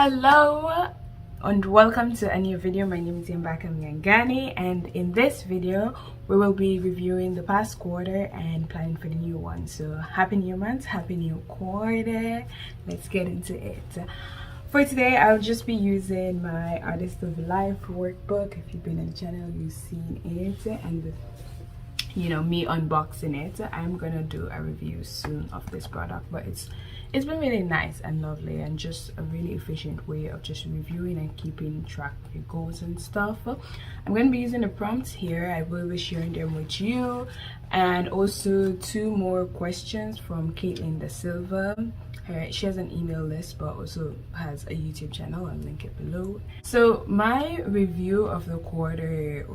Hello and welcome to a new video. My name is Haggai, and in this video we will be reviewing the past quarter and planning for the new one. So happy new month, happy new quarter. Let's get into it. For today I'll just be using my Artist of Life workbook. If you've been on the channel, you've seen it, and me unboxing it. I'm gonna do a review soon of this product, but it's been really nice and lovely, and just a really efficient way of just reviewing and keeping track of your goals and stuff. I'm going to be using the prompts here. I will be sharing them with you, and also 2 more questions from Caitlin the Silva. She has an email list but also has a YouTube channel. I'll link it below. So my review of the quarter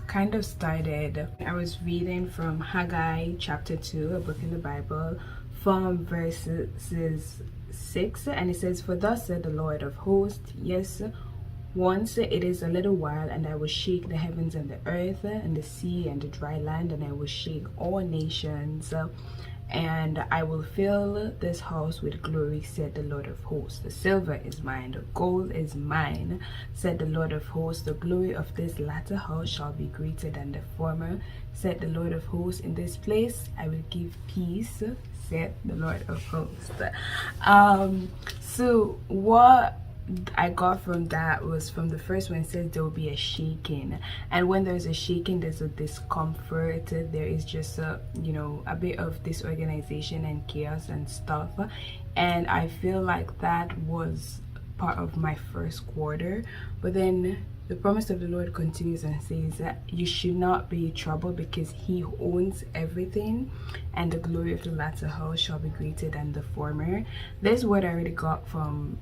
kind of started. I was reading from Haggai chapter 2, a book in the Bible, from verses 6, and it says, "For thus said the Lord of hosts, yes, once it is a little while, and I will shake the heavens and the earth and the sea and the dry land, and I will shake all nations, and I will fill this house with glory, said the Lord of hosts. The silver is mine, the gold is mine, said the Lord of hosts. The glory of this latter house shall be greater than the former, said the Lord of hosts. In this place I will give peace, said the Lord of hosts." So what I got from that was, from the first one, it says there will be a shaking, and when there's a shaking, there's a discomfort. There is just a bit of disorganization and chaos and stuff, and I feel like that was part of my first quarter. But then the promise of the Lord continues and says that you should not be troubled, because he owns everything, and the glory of the latter house shall be greater than the former. This is what I already got from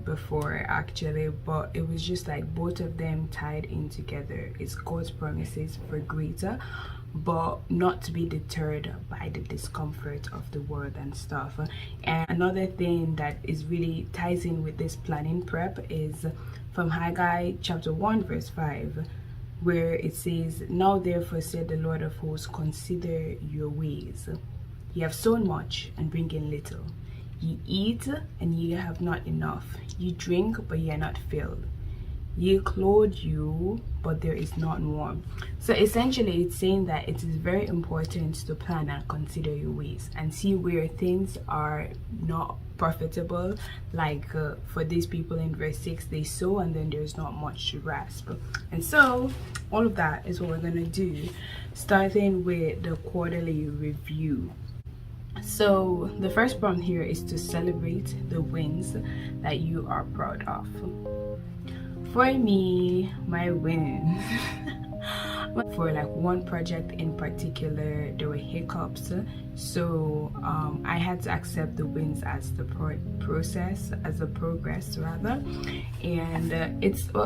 before, actually, but it was just like both of them tied in together. It's God's promises for greater, but not to be deterred by the discomfort of the world and stuff. And another thing that is really ties in with this planning prep is from Haggai chapter 1 verse 5, where it says, "Now therefore, said the Lord of hosts, consider your ways. Ye have sown much and bring in little. Ye eat and ye have not enough. Ye drink, but ye are not filled. Ye clothe you, but there is not warm." So essentially it's saying that it is very important to plan and consider your ways and see where things are not profitable. For these people in verse 6, they sow and then there's not much to grasp. And so all of that is what we're going to do, starting with the quarterly review. So the first prompt here is to celebrate the wins that you are proud of. For me, my wins for one project in particular, there were hiccups, so I had to accept the wins as the progress rather. And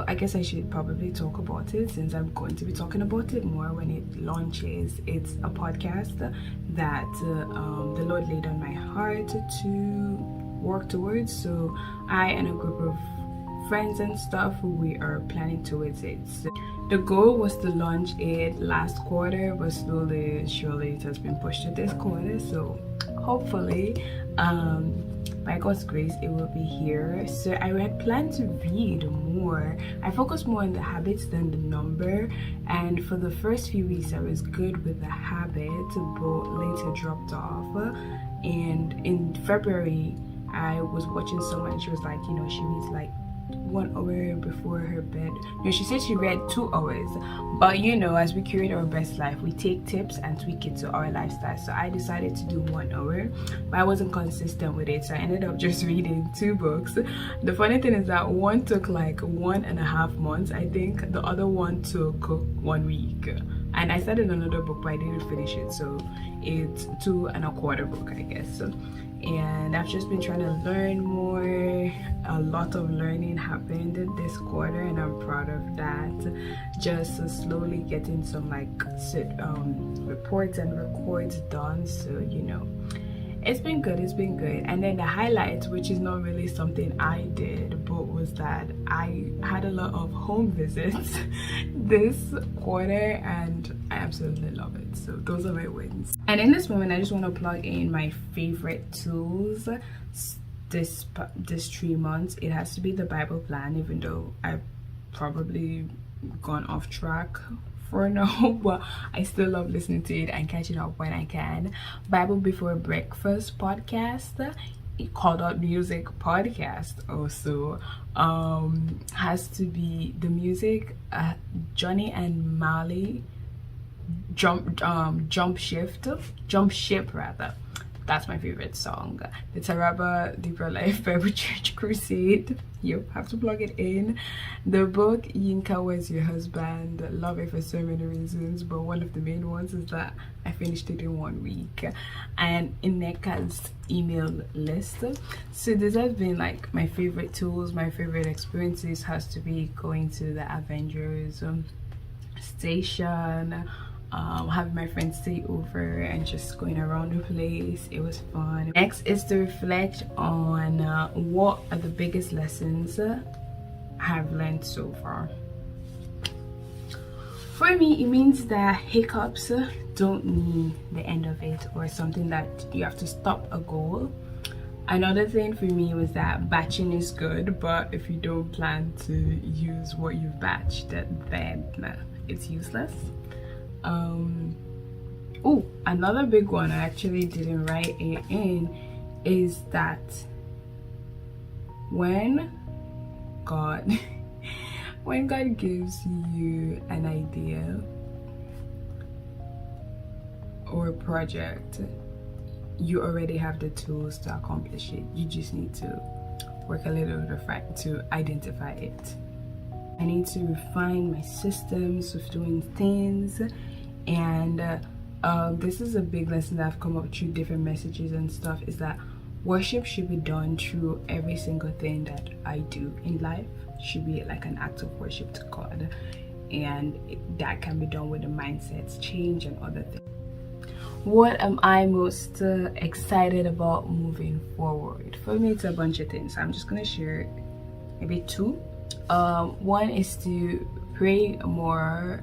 I guess I should probably talk about it, since I'm going to be talking about it more when it launches. It's a podcast that the Lord laid on my heart to work towards, so I and a group of friends and stuff, we are planning towards it. So the goal was to launch it last quarter, but slowly surely it has been pushed to this quarter, so hopefully by God's grace it will be here. So I had planned to read more. I focused more on the habits than the number, and for the first few weeks I was good with the habit, but later dropped off. And in February I was watching someone, she was like, she reads 1 hour before her bed. No, she said she read 2 hours, but as we curate our best life, we take tips and tweak it to our lifestyle. So I decided to do 1 hour, but I wasn't consistent with it, so I ended up just reading 2 books. The funny thing is that one took 1.5 months, I think. The other one took 1 week, and I started another book but I didn't finish it, so it's 2.25 book, I guess. And I've just been trying to learn more. A lot of learning happened this quarter, and I'm proud of that. Just slowly getting some reports and records done, so it's been good. And then the highlight, which is not really something I did, but was that I had a lot of home visits this quarter, and I absolutely love it. So those are my wins. And in this moment I just want to plug in my favorite tools this 3 months, it has to be the Bible plan, even though I've probably gone off track for now, but I still love listening to it and catching up when I can. Bible Before Breakfast podcast, it called out music podcast also. Has to be the music, Johnny and Mali jump ship rather. That's my favorite song. The Taraba Deeper Life Bible Church Crusade. You have to plug it in. The book Yinka Was Your Husband. Love it for so many reasons, but one of the main ones is that I finished it in 1 week. And Ineka's email list. So this has been like my favorite tools, my favorite experiences has to be going to the Avengers station, having my friends stay over and just going around the place. It was fun. Next is to reflect on what are the biggest lessons I have learned so far. For me, it means that hiccups don't mean the end of it or something that you have to stop a goal. Another thing for me was that batching is good, but if you don't plan to use what you've batched, then it's useless. Oh, another big one, I actually didn't write it in, is that when God gives you an idea or a project, you already have the tools to accomplish it. You just need to work a little bit to identify it. I need to refine my systems of doing things, and this is a big lesson that I've come up through different messages and stuff, is that worship should be done through every single thing that I do in life. Should be like an act of worship to God, and that can be done with the mindsets change and other things. What am I most excited about moving forward? For me, it's a bunch of things. I'm just gonna share maybe two. One is to pray more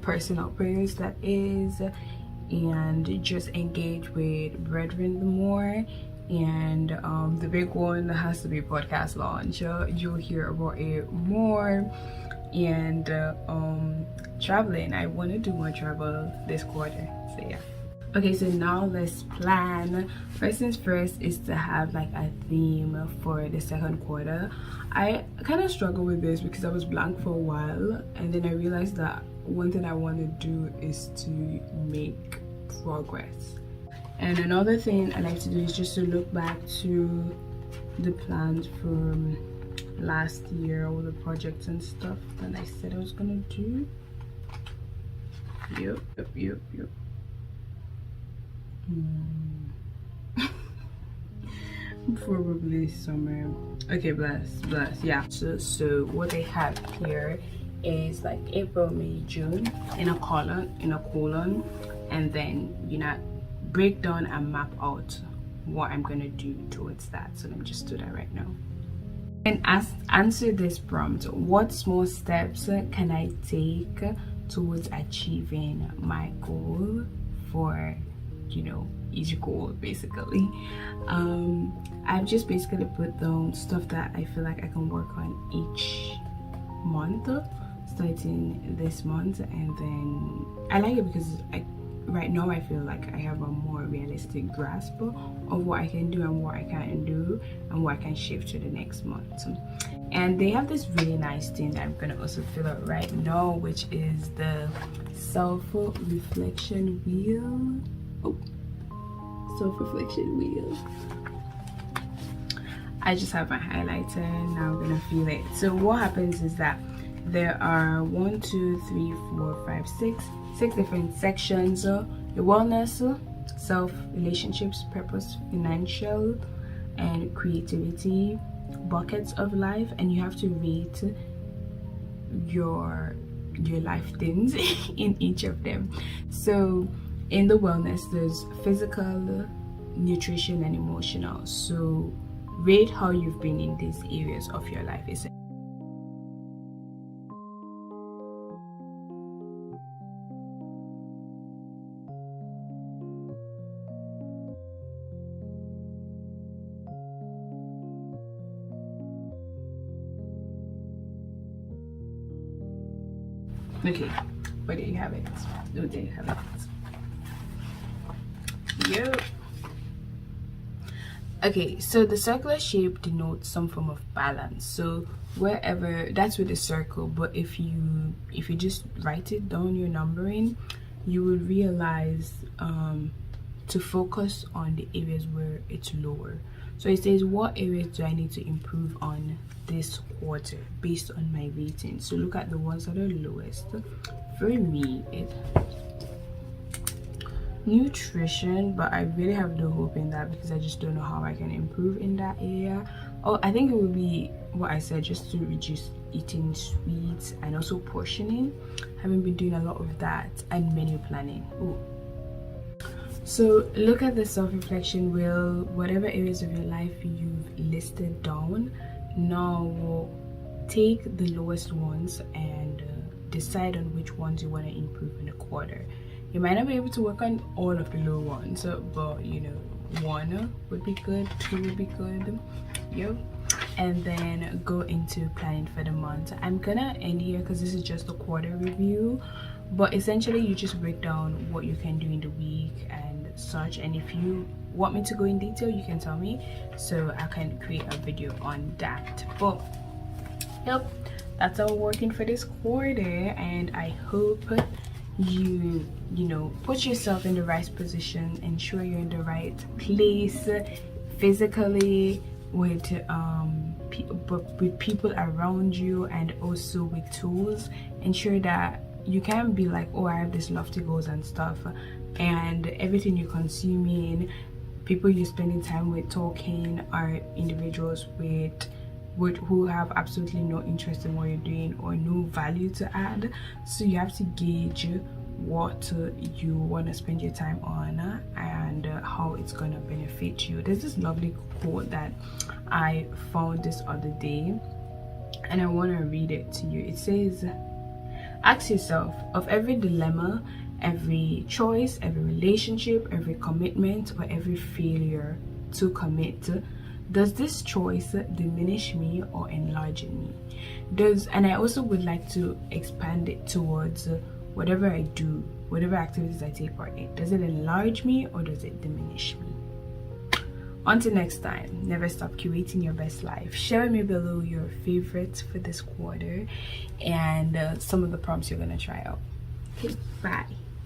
personal prayers, that is, and just engage with brethren more. And the big one has to be podcast launch. You'll hear about it more. And traveling, I want to do more travel this quarter, so yeah. Okay, so now let's plan. First things first is to have like a theme for the second quarter. I kind of struggle with this because I was blank for a while, and then I realized that one thing I want to do is to make progress. And another thing I like to do is just to look back to the plans from last year, all the projects and stuff that I said I was gonna do. Yep. Probably somewhere. Okay, bless, yeah. So what they have here is like April, May, June in a colon, and then break down and map out what I'm gonna do towards that. So let me just do that right now. And answer this prompt: what small steps can I take towards achieving my goal for each goal, basically. I've just basically put down stuff that I feel like I can work on each month, starting this month. And then I like it because right now I feel like I have a more realistic grasp of what I can do and what I can't do and what I can shift to the next month. And they have this really nice thing that I'm gonna also fill out right now, which is the self-reflection wheel. Self-reflection wheel. I just have my highlighter, now I'm gonna feel it. So what happens is that there are 1, 2, 3, 4, 5, 6 different sections: your wellness, self, relationships, purpose, financial, and creativity, buckets of life. And you have to rate your life things in each of them. So in the wellness, there's physical, nutrition, and emotional. So rate how you've been in these areas of your life. Okay, where do you have it? Oh, there you have it. Yep. Okay, so the circular shape denotes some form of balance. So wherever, that's with the circle, but if you just write it down, your numbering, you will realize to focus on the areas where it's lower. So it says, what areas do I need to improve on this quarter based on my rating? So look at the ones that are lowest. For me, it nutrition, but I really have no hope in that because I just don't know how I can improve in that area. Oh, I think it would be what I said, just to reduce eating sweets and also portioning. I haven't been doing a lot of that, and menu planning. Ooh. So look at the self-reflection wheel. Whatever areas of your life you've listed down, now we'll take the lowest ones and decide on which ones you want to improve in a quarter. You might not be able to work on all of the low ones, but you know, 1 would be good, 2 would be good. Yep. And then go into planning for the month. I'm gonna end here because this is just a quarter review, but essentially you just break down what you can do in the week and such. And if you want me to go in detail, you can tell me so I can create a video on that. But yep, that's all working for this quarter, and I hope you know, put yourself in the right position, ensure you're in the right place physically, with people around you, and also with tools. Ensure that you can't be like, oh, I have this lofty goals and stuff, and everything you're consuming, people you're spending time with talking, are individuals who have absolutely no interest in what you're doing or no value to add. So you have to gauge what you want to spend your time on and how it's going to benefit you. There's this lovely quote that I found this other day, and I want to read it to you. It says, ask yourself, of every dilemma, every choice, every relationship, every commitment, or every failure to commit, does this choice diminish me or enlarge me? And I also would like to expand it towards whatever I do, whatever activities I take part in, does it enlarge me or does it diminish me? Until next time, never stop curating your best life. Share with me below your favorites for this quarter and some of the prompts you're gonna try out. Okay, bye.